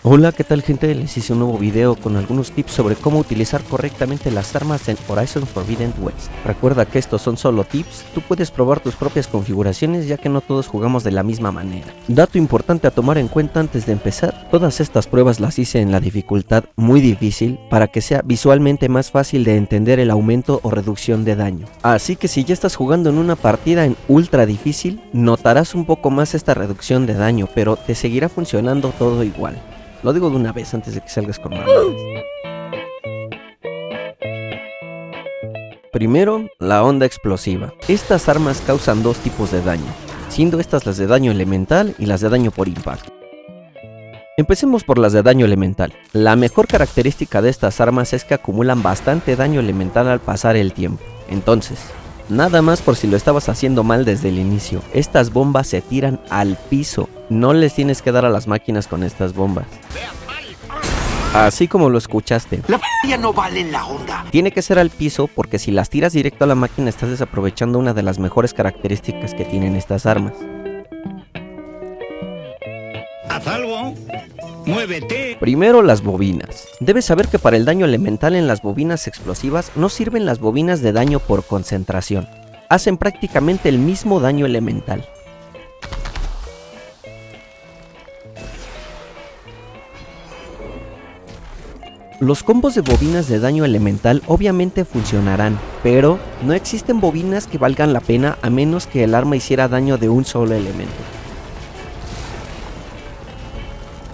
Hola, ¿qué tal gente? Les hice un nuevo video con algunos tips sobre cómo utilizar correctamente las armas en Horizon Forbidden West. Recuerda que estos son solo tips, tú puedes probar tus propias configuraciones ya que no todos jugamos de la misma manera. Dato importante a tomar en cuenta antes de empezar, todas estas pruebas las hice en la dificultad muy difícil para que sea visualmente más fácil de entender el aumento o reducción de daño. Así que si ya estás jugando en una partida en ultra difícil, notarás un poco más esta reducción de daño, pero te seguirá funcionando todo igual. Lo digo de una vez antes de que salgas con mamadas. Primero, la onda explosiva. Estas armas causan dos tipos de daño, siendo estas las de daño elemental y las de daño por impacto. Empecemos por las de daño elemental. La mejor característica de estas armas es que acumulan bastante daño elemental al pasar el tiempo. Entonces, nada más por si lo estabas haciendo mal desde el inicio, estas bombas se tiran al piso. No les tienes que dar a las máquinas con estas bombas. Así como lo escuchaste. La p*** no vale la onda. Tiene que ser al piso porque si las tiras directo a la máquina estás desaprovechando una de las mejores características que tienen estas armas. Haz algo. Muévete. Primero, las bobinas. Debes saber que para el daño elemental en las bobinas explosivas no sirven las bobinas de daño por concentración. Hacen prácticamente el mismo daño elemental. Los combos de bobinas de daño elemental obviamente funcionarán, pero no existen bobinas que valgan la pena a menos que el arma hiciera daño de un solo elemento.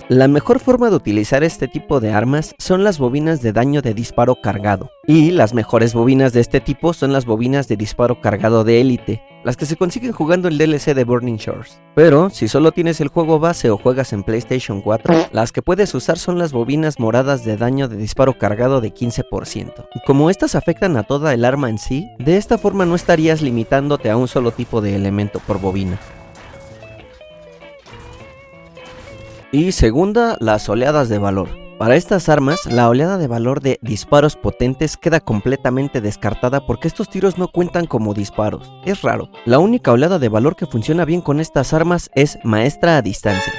La mejor forma de utilizar este tipo de armas son las bobinas de daño de disparo cargado, y las mejores bobinas de este tipo son las bobinas de disparo cargado de élite, las que se consiguen jugando el DLC de Burning Shores. Pero si solo tienes el juego base o juegas en PlayStation 4, las que puedes usar son las bobinas moradas de daño de disparo cargado de 15%. Como estas afectan a toda el arma en sí, de esta forma no estarías limitándote a un solo tipo de elemento por bobina. Y segunda, las oleadas de valor. Para estas armas, la oleada de valor de disparos potentes queda completamente descartada porque estos tiros no cuentan como disparos. Es raro. La única oleada de valor que funciona bien con estas armas es maestra a distancia.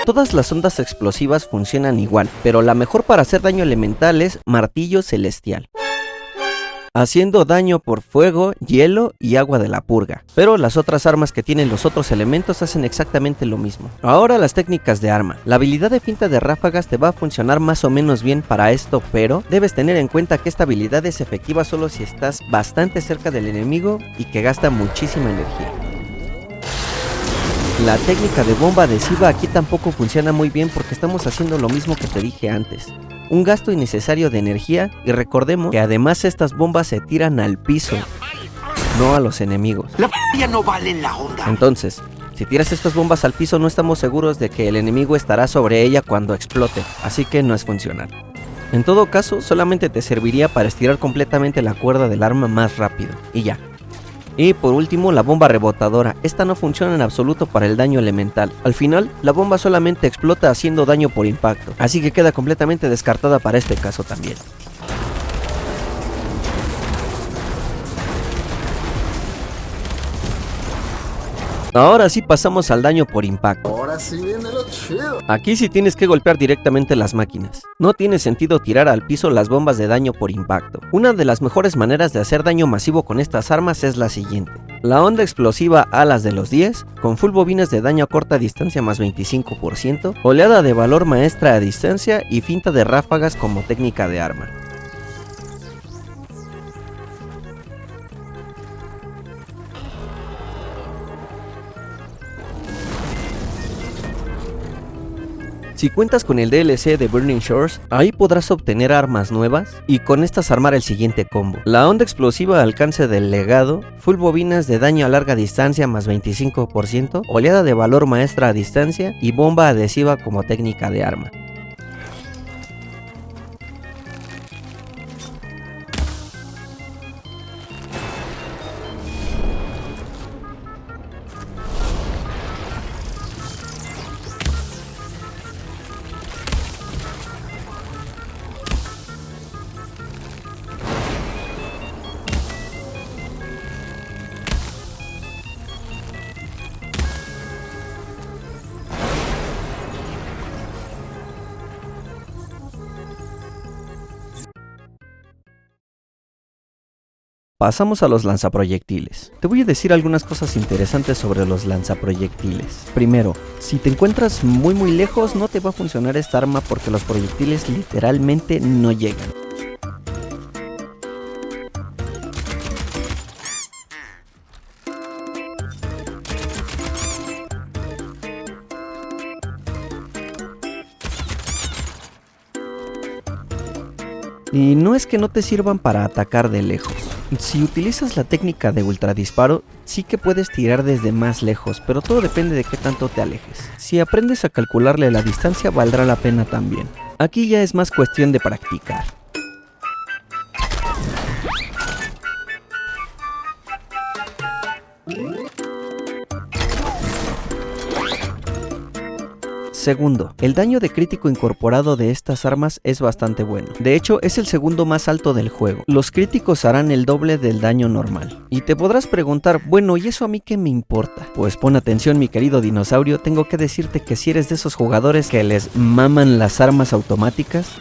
Todas las ondas explosivas funcionan igual, pero la mejor para hacer daño elemental es martillo celestial, haciendo daño por fuego, hielo y agua de la purga. Pero las otras armas que tienen los otros elementos hacen exactamente lo mismo. Ahora las técnicas de arma. La habilidad de finta de ráfagas te va a funcionar más o menos bien para esto, pero debes tener en cuenta que esta habilidad es efectiva solo si estás bastante cerca del enemigo y que gasta muchísima energía. La técnica de bomba adhesiva aquí tampoco funciona muy bien porque estamos haciendo lo mismo que te dije antes. Un gasto innecesario de energía, y recordemos que además estas bombas se tiran al piso, no a los enemigos. La p*** no vale la onda. Entonces, si tiras estas bombas al piso no estamos seguros de que el enemigo estará sobre ella cuando explote, así que no es funcional. En todo caso, solamente te serviría para estirar completamente la cuerda del arma más rápido, y ya. Y por último, la bomba rebotadora. Esta no funciona en absoluto para el daño elemental. Al final, la bomba solamente explota haciendo daño por impacto, así que queda completamente descartada para este caso también. Ahora sí pasamos al daño por impacto. Ahora sí viene lo chido. Aquí sí tienes que golpear directamente las máquinas. No tiene sentido tirar al piso las bombas de daño por impacto. Una de las mejores maneras de hacer daño masivo con estas armas es la siguiente. La onda explosiva alas de los 10, con full bobinas de daño a corta distancia más 25%, oleada de valor maestra a distancia y finta de ráfagas como técnica de arma. Si cuentas con el DLC de Burning Shores, ahí podrás obtener armas nuevas y con estas armar el siguiente combo. La onda explosiva alcance del legado, full bobinas de daño a larga distancia más 25%, oleada de valor maestra a distancia y bomba adhesiva como técnica de arma. Pasamos a los lanzaproyectiles. Te voy a decir algunas cosas interesantes sobre los lanzaproyectiles. Primero, si te encuentras muy lejos no te va a funcionar esta arma porque los proyectiles literalmente no llegan. Y no es que no te sirvan para atacar de lejos. Si utilizas la técnica de ultradisparo, sí que puedes tirar desde más lejos, pero todo depende de qué tanto te alejes. Si aprendes a calcularle la distancia, valdrá la pena también. Aquí ya es más cuestión de practicar. Segundo, el daño de crítico incorporado de estas armas es bastante bueno. De hecho, es el segundo más alto del juego. Los críticos harán el doble del daño normal. Y te podrás preguntar, bueno, ¿y eso a mí qué me importa? Pues pon atención, mi querido dinosaurio, tengo que decirte que si eres de esos jugadores que les maman las armas automáticas,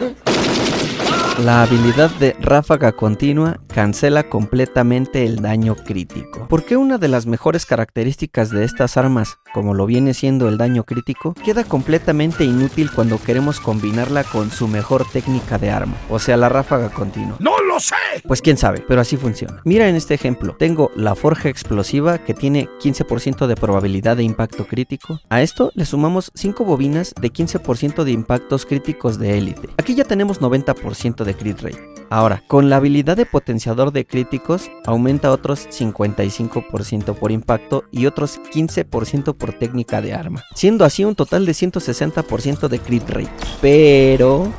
la habilidad de ráfaga continua cancela completamente el daño crítico. Porque una de las mejores características de estas armas, como lo viene siendo el daño crítico, queda completamente inútil cuando queremos combinarla con su mejor técnica de arma, o sea, la ráfaga continua. ¡No lo sé! Pues quién sabe, pero así funciona. Mira en este ejemplo, tengo la forja explosiva que tiene 15% de probabilidad de impacto crítico. A esto le sumamos 5 bobinas de 15% de impactos críticos de élite. Aquí ya tenemos 90% de crit rate. Ahora, con la habilidad de potenciador de críticos, aumenta otros 55% por impacto y otros 15% por técnica de arma, siendo así un total de 160% de crit rate. Pero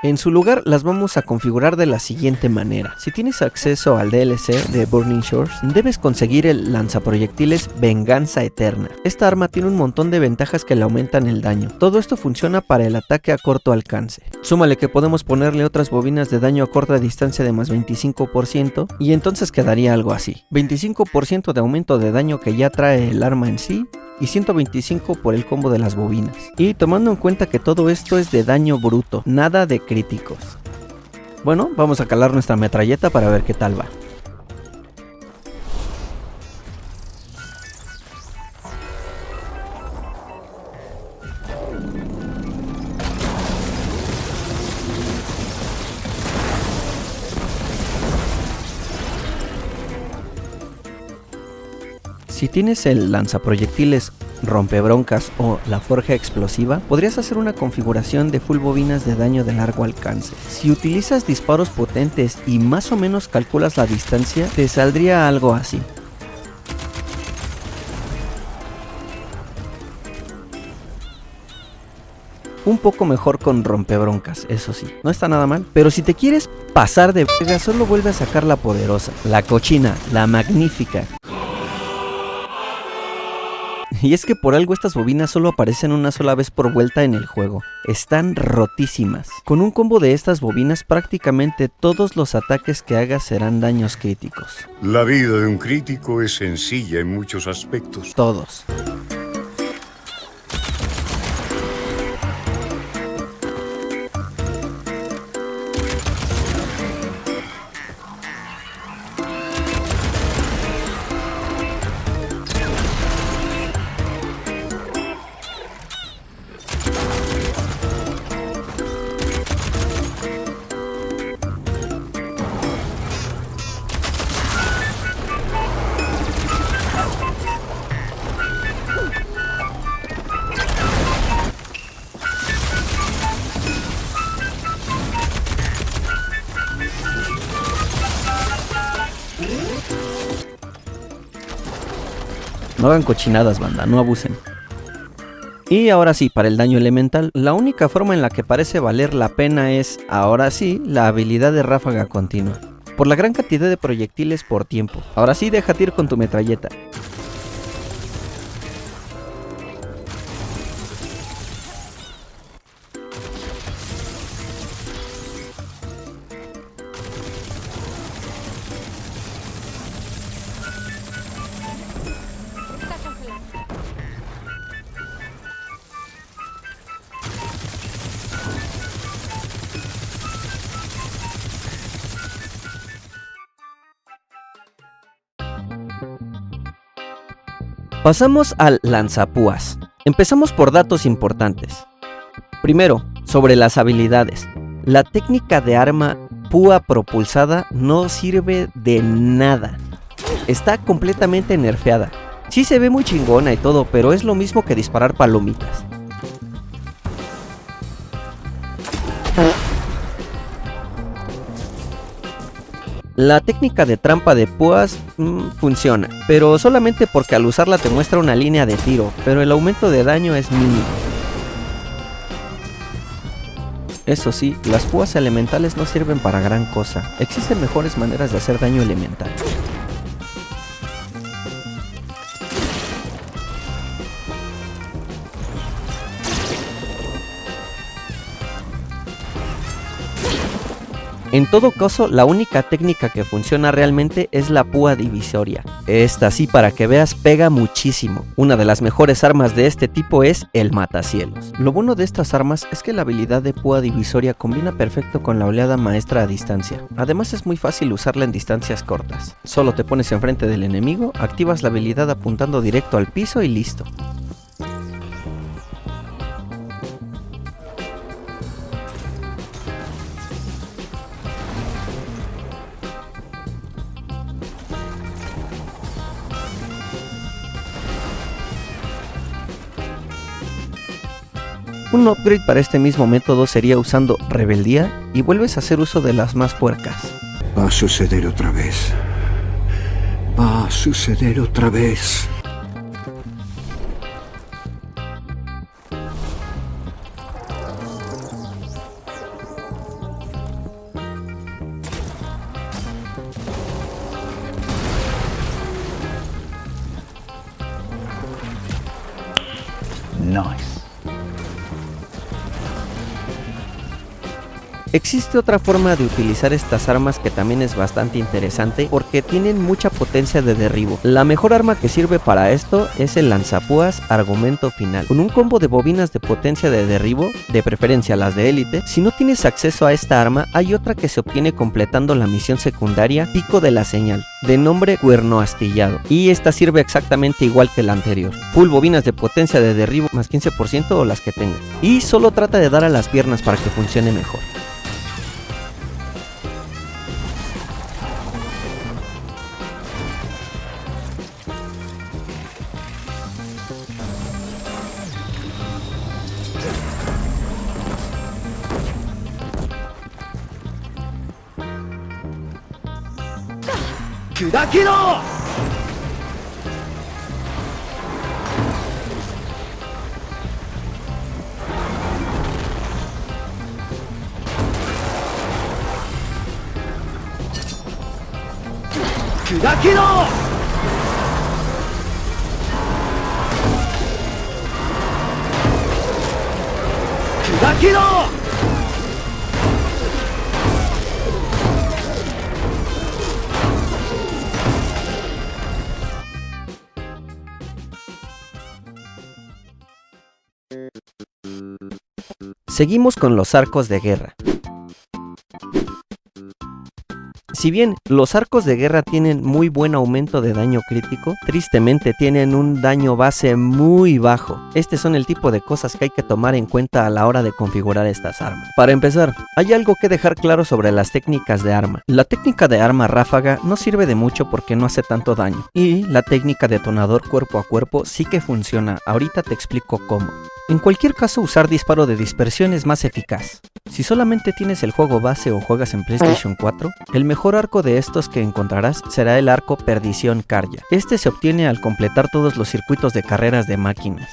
en su lugar las vamos a configurar de la siguiente manera. Si tienes acceso al DLC de Burning Shores, debes conseguir el lanzaproyectiles Venganza Eterna. Esta arma tiene un montón de ventajas que le aumentan el daño. Todo esto funciona para el ataque a corto alcance. Súmale que podemos ponerle otras bobinas de daño a corta distancia de más 25% y entonces quedaría algo así. 25% de aumento de daño que ya trae el arma en sí, y 125 por el combo de las bobinas. Y tomando en cuenta que todo esto es de daño bruto, nada de críticos. Bueno, vamos a calar nuestra metralleta para ver qué tal va. Si tienes el lanzaproyectiles rompebroncas o la forja explosiva, podrías hacer una configuración de full bobinas de daño de largo alcance. Si utilizas disparos potentes y más o menos calculas la distancia, te saldría algo así. Un poco mejor con rompebroncas, eso sí, no está nada mal. Pero si te quieres pasar de verga, solo vuelve a sacar la poderosa, la cochina, la magnífica. Y es que por algo estas bobinas solo aparecen una sola vez por vuelta en el juego. Están rotísimas. Con un combo de estas bobinas prácticamente todos los ataques que hagas serán daños críticos. La vida de un crítico es sencilla en muchos aspectos. Todos. No hagan cochinadas, banda, no abusen. Y ahora sí, para el daño elemental, la única forma en la que parece valer la pena es, ahora sí, la habilidad de ráfaga continua. Por la gran cantidad de proyectiles por tiempo. Ahora sí, déjate ir con tu metralleta. Pasamos al lanzapúas. Empezamos por datos importantes. Primero, sobre las habilidades. La técnica de arma púa propulsada no sirve de nada. Está completamente nerfeada. Sí se ve muy chingona y todo, pero es lo mismo que disparar palomitas. La técnica de trampa de púas funciona, pero solamente porque al usarla te muestra una línea de tiro, pero el aumento de daño es mínimo. Eso sí, las púas elementales no sirven para gran cosa. Existen mejores maneras de hacer daño elemental. En todo caso, la única técnica que funciona realmente es la púa divisoria. Esta sí, para que veas, pega muchísimo. Una de las mejores armas de este tipo es el matacielos. Lo bueno de estas armas es que la habilidad de púa divisoria combina perfecto con la oleada maestra a distancia. Además es muy fácil usarla en distancias cortas. Solo te pones enfrente del enemigo, activas la habilidad apuntando directo al piso y listo. Un upgrade para este mismo método sería usando rebeldía y vuelves a hacer uso de las más puercas. Va a suceder otra vez. Va a suceder otra vez. Nice. Existe otra forma de utilizar estas armas que también es bastante interesante porque tienen mucha potencia de derribo. La mejor arma que sirve para esto es el lanzapúas argumento final. Con un combo de bobinas de potencia de derribo, de preferencia las de élite, si no tienes acceso a esta arma, hay otra que se obtiene completando la misión secundaria Pico de la Señal, de nombre Cuerno Astillado, y esta sirve exactamente igual que la anterior. Full bobinas de potencia de derribo más 15% o las que tengas. Y solo trata de dar a las piernas para que funcione mejor. Seguimos con los arcos de guerra. Si bien los arcos de guerra tienen muy buen aumento de daño crítico, tristemente tienen un daño base muy bajo. Este son el tipo de cosas que hay que tomar en cuenta a la hora de configurar estas armas. Para empezar, hay algo que dejar claro sobre las técnicas de arma. La técnica de arma ráfaga no sirve de mucho porque no hace tanto daño. Y la técnica detonador cuerpo a cuerpo sí que funciona. Ahorita te explico cómo. En cualquier caso, usar disparo de dispersión es más eficaz. Si solamente tienes el juego base o juegas en PlayStation 4, el mejor arco de estos que encontrarás será el arco Perdición Karya. Este se obtiene al completar todos los circuitos de carreras de máquinas.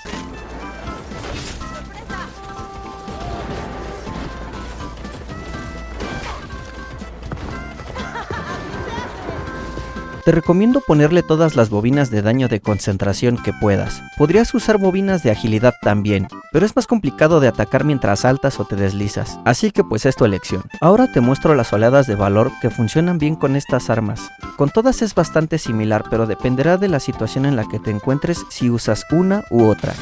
Te recomiendo ponerle todas las bobinas de daño de concentración que puedas. Podrías usar bobinas de agilidad también, pero es más complicado de atacar mientras saltas o te deslizas, así que pues es tu elección. Ahora te muestro las oleadas de valor que funcionan bien con estas armas. Con todas es bastante similar, pero dependerá de la situación en la que te encuentres si usas una u otra.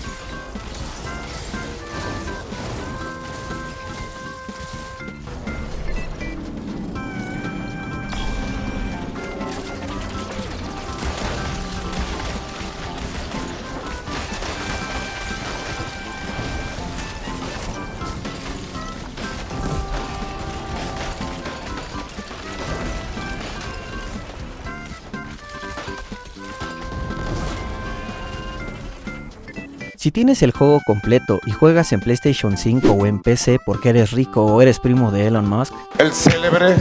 Si tienes el juego completo y juegas en PlayStation 5 o en PC porque eres rico o eres primo de Elon Musk, el célebre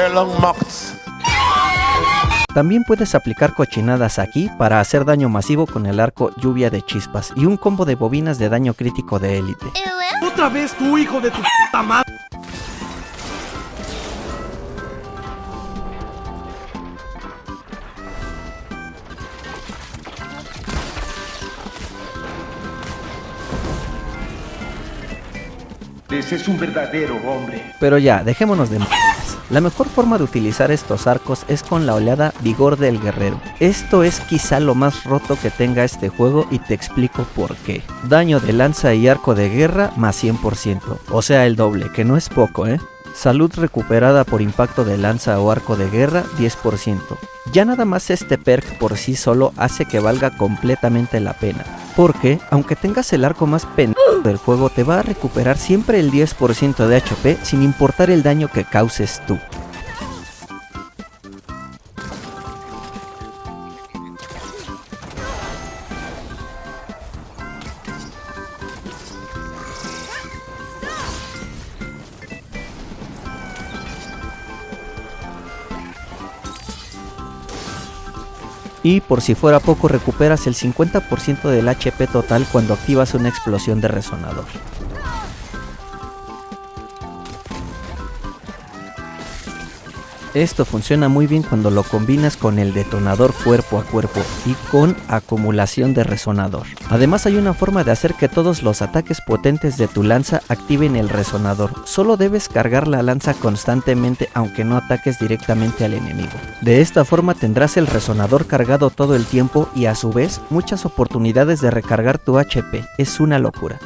Elon Musk. También puedes aplicar cochinadas aquí para hacer daño masivo con el arco lluvia de chispas y un combo de bobinas de daño crítico de élite. ¡Otra vez tú, hijo de tu puta madre! Ese es un verdadero hombre. Pero ya, dejémonos de mierdas. La mejor forma de utilizar estos arcos es con la oleada Vigor del Guerrero. Esto es quizá lo más roto que tenga este juego y te explico por qué. Daño de lanza y arco de guerra más 100%, o sea el doble, que no es poco, Salud recuperada por impacto de lanza o arco de guerra 10%. Ya nada más este perk por sí solo hace que valga completamente la pena, porque aunque tengas el arco más pendejo del juego te va a recuperar siempre el 10% de HP sin importar el daño que causes tú. Y por si fuera poco, recuperas el 50% del HP total cuando activas una explosión de resonador. Esto funciona muy bien cuando lo combinas con el detonador cuerpo a cuerpo y con acumulación de resonador. Además hay una forma de hacer que todos los ataques potentes de tu lanza activen el resonador. Solo debes cargar la lanza constantemente aunque no ataques directamente al enemigo. De esta forma tendrás el resonador cargado todo el tiempo y a su vez muchas oportunidades de recargar tu HP. Es una locura.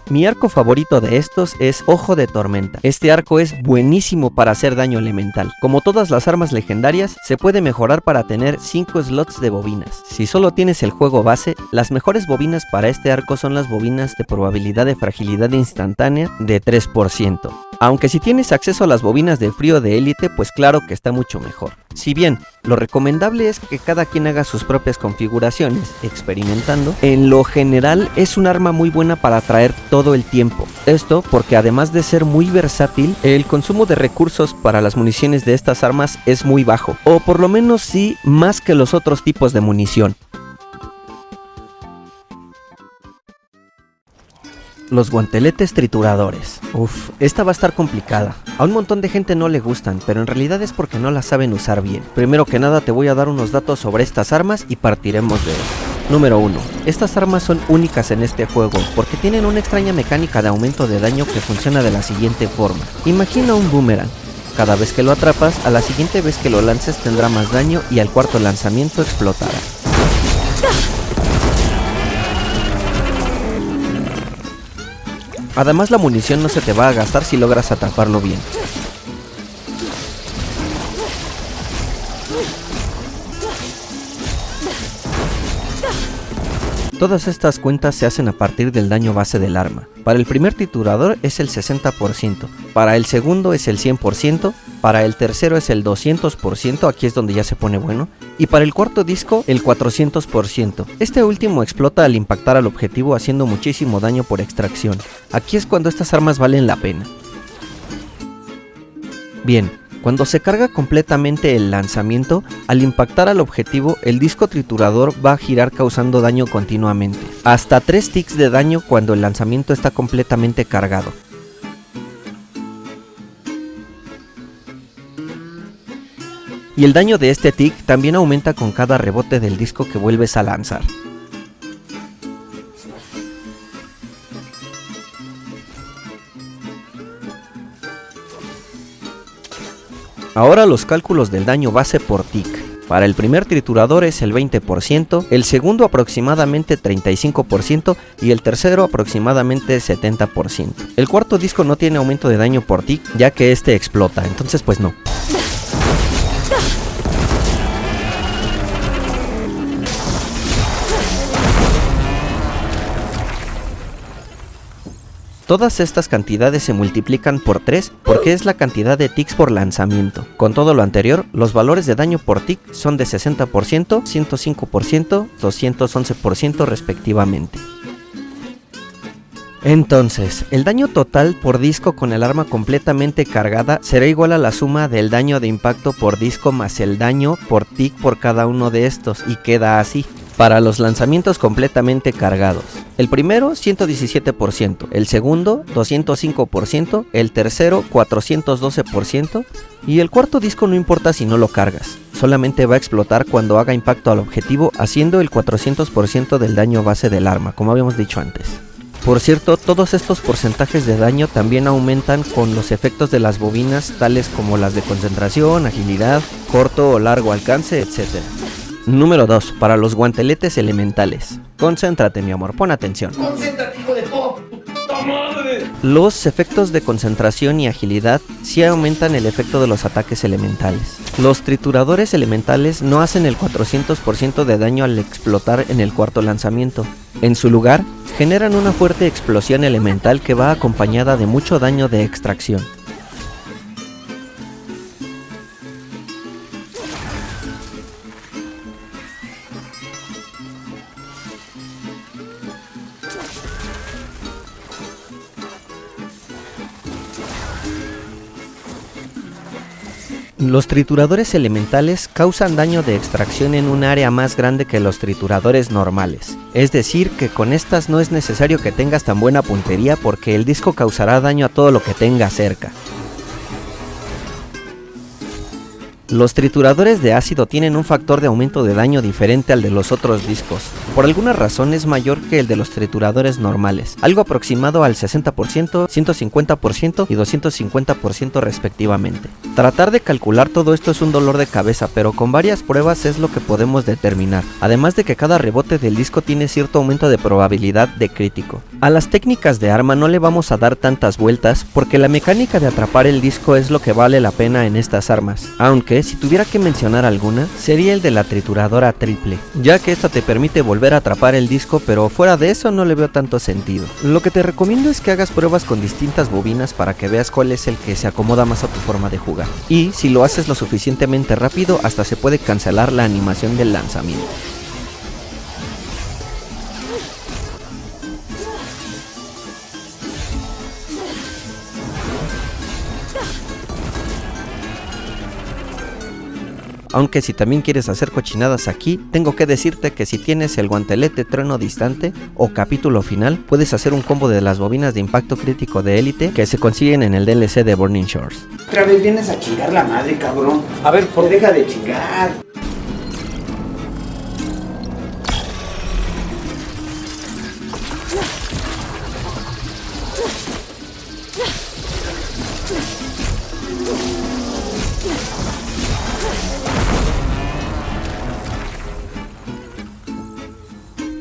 Mi arco favorito de estos es Ojo de Tormenta. Este arco es buenísimo para hacer daño elemental. Como todas las armas legendarias, se puede mejorar para tener 5 slots de bobinas. Si solo tienes el juego base, las mejores bobinas para este arco son las bobinas de probabilidad de fragilidad instantánea de 3%. Aunque si tienes acceso a las bobinas de frío de élite, pues claro que está mucho mejor. Si bien, lo recomendable es que cada quien haga sus propias configuraciones, experimentando, en lo general es un arma muy buena para traer todo el tiempo. Esto porque además de ser muy versátil, el consumo de recursos para las municiones de estas armas es muy bajo, o por lo menos sí más que los otros tipos de munición. Los guanteletes trituradores. Uf, esta va a estar complicada. A un montón de gente no le gustan, pero en realidad es porque no las saben usar bien. Primero que nada te voy a dar unos datos sobre estas armas y partiremos de eso. Número 1. Estas armas son únicas en este juego porque tienen una extraña mecánica de aumento de daño que funciona de la siguiente forma. Imagina un boomerang. Cada vez que lo atrapas, a la siguiente vez que lo lances tendrá más daño y al cuarto lanzamiento explotará. Además la munición no se te va a gastar si logras atraparlo bien. Todas estas cuentas se hacen a partir del daño base del arma. Para el primer triturador es el 60%, para el segundo es el 100%, para el tercero es el 200%, aquí es donde ya se pone bueno, y para el cuarto disco el 400%. Este último explota al impactar al objetivo haciendo muchísimo daño por extracción. Aquí es cuando estas armas valen la pena. Bien. Cuando se carga completamente el lanzamiento, al impactar al objetivo, el disco triturador va a girar causando daño continuamente. Hasta 3 ticks de daño cuando el lanzamiento está completamente cargado. Y el daño de este tic también aumenta con cada rebote del disco que vuelves a lanzar. Ahora los cálculos del daño base por tic. Para el primer triturador es el 20%, el segundo aproximadamente 35% y el tercero aproximadamente 70%. El cuarto disco no tiene aumento de daño por tic, ya que este explota, entonces pues no. Todas estas cantidades se multiplican por 3 porque es la cantidad de tics por lanzamiento. Con todo lo anterior, los valores de daño por tic son de 60%, 105%, 211% respectivamente. Entonces, el daño total por disco con el arma completamente cargada será igual a la suma del daño de impacto por disco más el daño por tic por cada uno de estos, y queda así. Para los lanzamientos completamente cargados, el primero 117%, el segundo 205%, el tercero 412% y el cuarto disco no importa si no lo cargas, solamente va a explotar cuando haga impacto al objetivo haciendo el 400% del daño base del arma, como habíamos dicho antes. Por cierto, todos estos porcentajes de daño también aumentan con los efectos de las bobinas tales como las de concentración, agilidad, corto o largo alcance, etc. Número 2. Para los guanteletes elementales. Concéntrate, mi amor, pon atención. ¡Concéntrate, hijo de puta madre! Los efectos de concentración y agilidad sí aumentan el efecto de los ataques elementales. Los trituradores elementales no hacen el 400% de daño al explotar en el cuarto lanzamiento. En su lugar, generan una fuerte explosión elemental que va acompañada de mucho daño de extracción. Los trituradores elementales causan daño de extracción en un área más grande que los trituradores normales. Es decir, que con estas no es necesario que tengas tan buena puntería porque el disco causará daño a todo lo que tenga cerca. Los trituradores de ácido tienen un factor de aumento de daño diferente al de los otros discos. Por alguna razón es mayor que el de los trituradores normales, algo aproximado al 60%, 150% y 250% respectivamente. Tratar de calcular todo esto es un dolor de cabeza, pero con varias pruebas es lo que podemos determinar, además de que cada rebote del disco tiene cierto aumento de probabilidad de crítico. A las técnicas de arma no le vamos a dar tantas vueltas porque la mecánica de atrapar el disco es lo que vale la pena en estas armas, aunque si tuviera que mencionar alguna, sería el de la trituradora triple, ya que esta te permite volver a atrapar el disco, pero fuera de eso no le veo tanto sentido. Lo que te recomiendo es que hagas pruebas con distintas bobinas para que veas cuál es el que se acomoda más a tu forma de jugar, y si lo haces lo suficientemente rápido hasta se puede cancelar la animación del lanzamiento. Aunque si también quieres hacer cochinadas aquí, tengo que decirte que si tienes el guantelete trueno distante o capítulo final, puedes hacer un combo de las bobinas de impacto crítico de élite que se consiguen en el DLC de Burning Shores. Otra vez vienes a chingar la madre, cabrón. A ver, deja de chingar.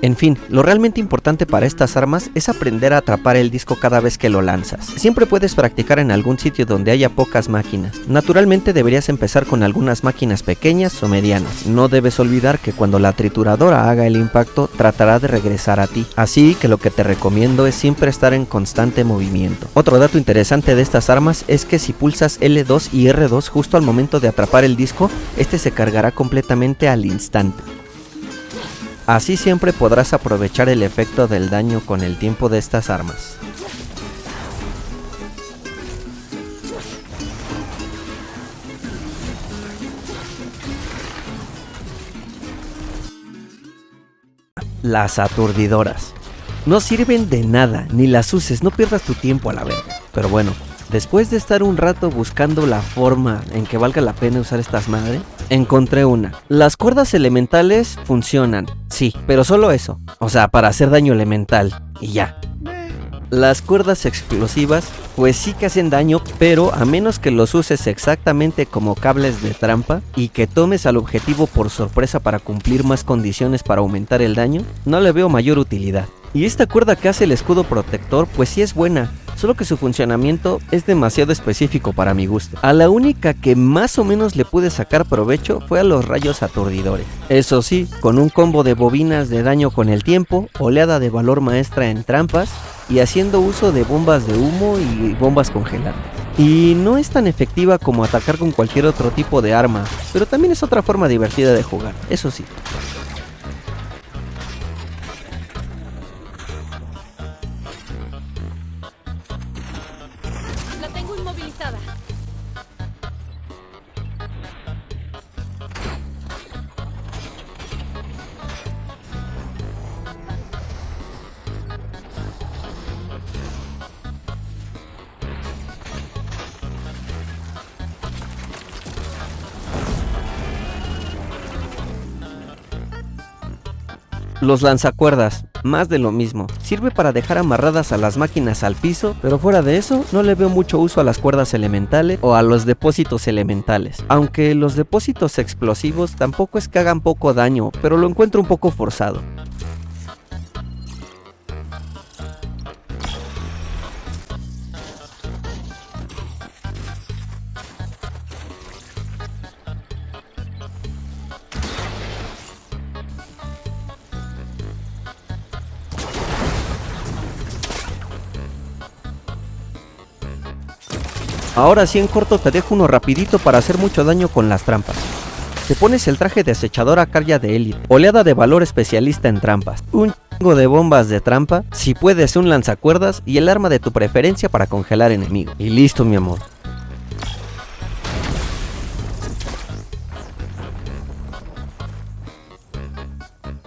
En fin, lo realmente importante para estas armas es aprender a atrapar el disco cada vez que lo lanzas. Siempre puedes practicar en algún sitio donde haya pocas máquinas. Naturalmente deberías empezar con algunas máquinas pequeñas o medianas. No debes olvidar que cuando la trituradora haga el impacto, tratará de regresar a ti. Así que lo que te recomiendo es siempre estar en constante movimiento. Otro dato interesante de estas armas es que si pulsas L2 y R2 justo al momento de atrapar el disco, este se cargará completamente al instante. Así siempre podrás aprovechar el efecto del daño con el tiempo de estas armas. Las aturdidoras. No sirven de nada, ni las uses, no pierdas tu tiempo a la verga. Pero bueno, después de estar un rato buscando la forma en que valga la pena usar estas madres, Encontré una. Las cuerdas elementales funcionan, sí, pero solo eso. O sea, para hacer daño elemental, y ya. Las cuerdas explosivas, pues sí que hacen daño, pero a menos que los uses exactamente como cables de trampa y que tomes al objetivo por sorpresa para cumplir más condiciones para aumentar el daño, no le veo mayor utilidad. Y esta cuerda que hace el escudo protector, pues sí es buena, solo que su funcionamiento es demasiado específico para mi gusto. A la única que más o menos le pude sacar provecho fue a los rayos aturdidores. Eso sí, con un combo de bobinas de daño con el tiempo, oleada de valor maestra en trampas y haciendo uso de bombas de humo y bombas congelantes. Y no es tan efectiva como atacar con cualquier otro tipo de arma, pero también es otra forma divertida de jugar, eso sí. La tengo inmovilizada. Los lanzacuerdas, más de lo mismo. Sirve para dejar amarradas a las máquinas al piso, pero fuera de eso no le veo mucho uso a las cuerdas elementales o a los depósitos elementales. Aunque los depósitos explosivos tampoco es que hagan poco daño, pero lo encuentro un poco forzado. Ahora sí en corto te dejo uno rapidito para hacer mucho daño con las trampas. Te pones el traje de acechadora Carya de élite, oleada de valor especialista en trampas, un chingo de bombas de trampa, si puedes un lanzacuerdas y el arma de tu preferencia para congelar enemigos. Y listo mi amor.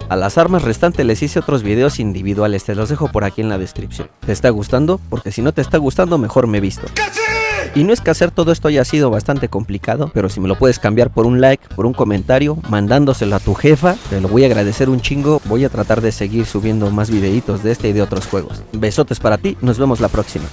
A las armas restantes les hice otros videos individuales, te los dejo por aquí en la descripción. ¿Te está gustando? Porque si no te está gustando mejor me visto. Y no es que hacer todo esto haya sido bastante complicado, pero si me lo puedes cambiar por un like, por un comentario, mandándoselo a tu jefa, te lo voy a agradecer un chingo. Voy a tratar de seguir subiendo más videitos de este y de otros juegos. Besotes para ti, nos vemos la próxima.